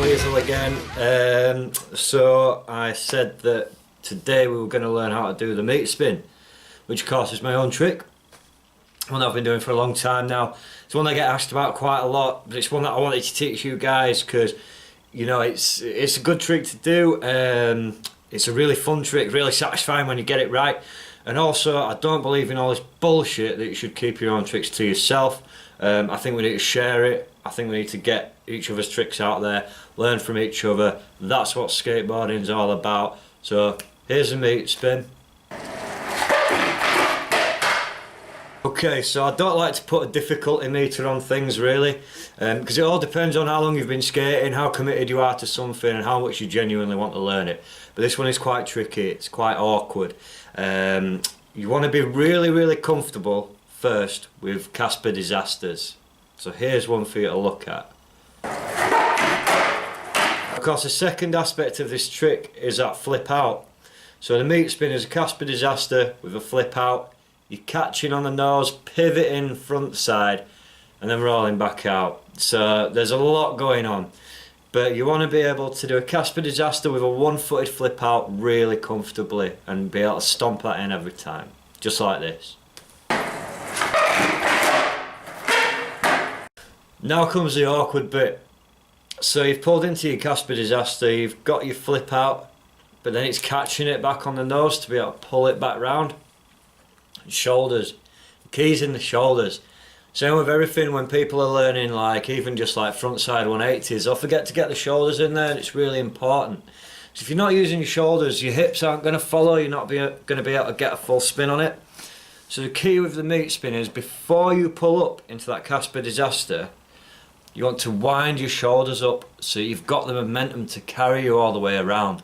Weasel again. So I said that today we were going to learn how to do the meat spin, which of course is my own trick, one that I've been doing for a long time now. It's one I get asked about quite a lot, but it's one that I wanted to teach you guys because, you know, it's a good trick to do. It's a really fun trick, really satisfying when you get it right. And also, I don't believe in all this bullshit that you should keep your own tricks to yourself. I think we need to share it. I think we need to get each other's tricks out there, learn from each other. That's what skateboarding's all about. So here's a meat spin. Okay, so I don't like to put a difficulty meter on things really, because it all depends on how long you've been skating, how committed you are to something and how much you genuinely want to learn it. But this one is quite tricky, it's quite awkward. You want to be really comfortable first with Casper disasters. So here's one for you to look at. Of course, the second aspect of this trick is that flip out. So the meat spin is a Casper disaster with a flip out. You're catching on the nose, pivoting front side, and then rolling back out. So there's a lot going on. But you want to be able to do a Casper disaster with a one-footed flip out really comfortably and be able to stomp that in every time. Just like this. Now comes the awkward bit. So you've pulled into your Casper disaster, you've got your flip out, but then it's catching it back on the nose to be able to pull it back round. Shoulders. The key's in the shoulders. Same with everything when people are learning, like even just like frontside 180s, they'll forget to get the shoulders in there, and it's really important. So if you're not using your shoulders, your hips aren't going to follow, you're not going to be able to get a full spin on it. So the key with the meat spin is before you pull up into that Casper disaster, you want to wind your shoulders up so you've got the momentum to carry you all the way around.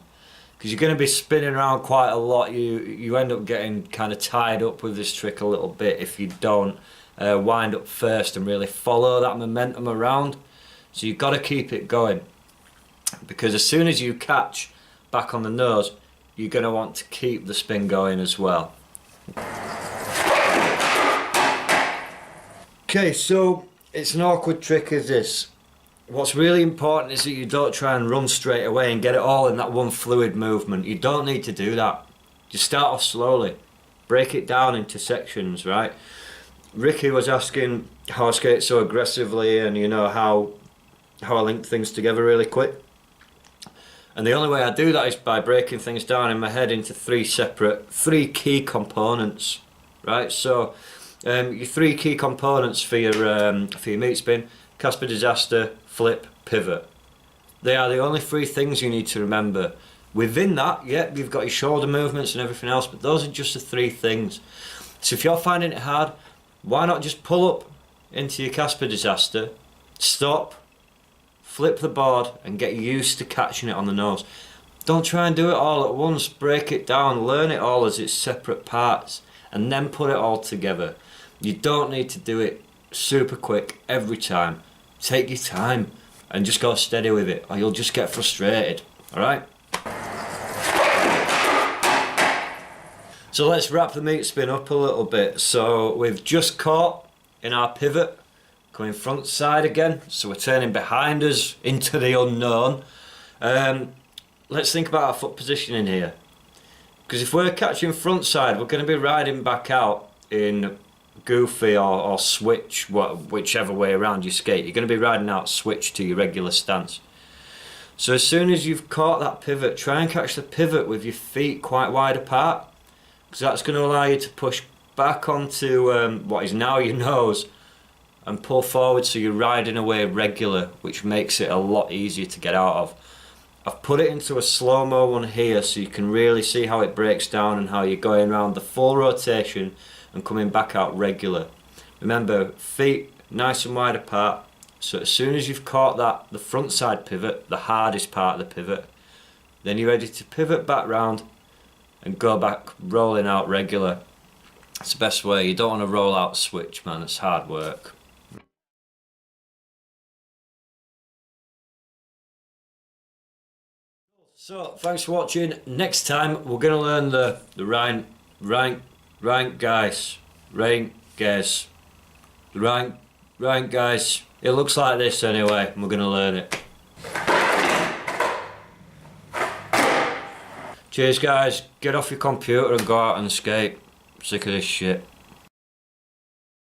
Because you're going to be spinning around quite a lot, you end up getting kind of tied up with this trick a little bit if you don't wind up first and really follow that momentum around. So you've got to keep it going. Because as soon as you catch back on the nose, you're going to want to keep the spin going as well. Okay, so it's an awkward trick as this. What's really important is that you don't try and run straight away and get it all in that one fluid movement. You don't need to do that. Just start off slowly. Break it down into sections, right? Ricky was asking how I skate so aggressively and you know how I link things together really quick. And the only way I do that is by breaking things down in my head into three key components, right? So your three key components for your meat spin: Casper disaster, flip, pivot. They are the only three things you need to remember. Within that, yeah, you've got your shoulder movements and everything else, but those are just the three things. So if you're finding it hard, why not just pull up into your Casper disaster, stop, flip the board and get used to catching it on the nose. Don't try and do it all at once, break it down, learn it all as its separate parts and then put it all together. You don't need to do it super quick every time. Take your time and just go steady with it or you'll just get frustrated, alright? So let's wrap the meat spin up a little bit. So we've just caught in our pivot, coming front side again, so we're turning behind us into the unknown. Let's think about our foot positioning here, because if we're catching front side, we're going to be riding back out in goofy or switch, whichever way around you skate. You're going to be riding out switch to your regular stance. So as soon as you've caught that pivot, try and catch the pivot with your feet quite wide apart, because that's going to allow you to push back onto what is now your nose and pull forward so you're riding away regular, which makes it a lot easier to get out of. I've put it into a slow-mo one here so you can really see how it breaks down and how you're going around the full rotation and coming back out regular. Remember, feet nice and wide apart, so as soon as you've caught that, the front side pivot, the hardest part of the pivot, then you're ready to pivot back round and go back rolling out regular. That's the best way. You don't want to roll out switch, man, it's hard work. So, thanks for watching. Next time we're going to learn the rank guys. It looks like this anyway, and we're going to learn it. Cheers guys, get off your computer and go out and skate. Sick of this shit.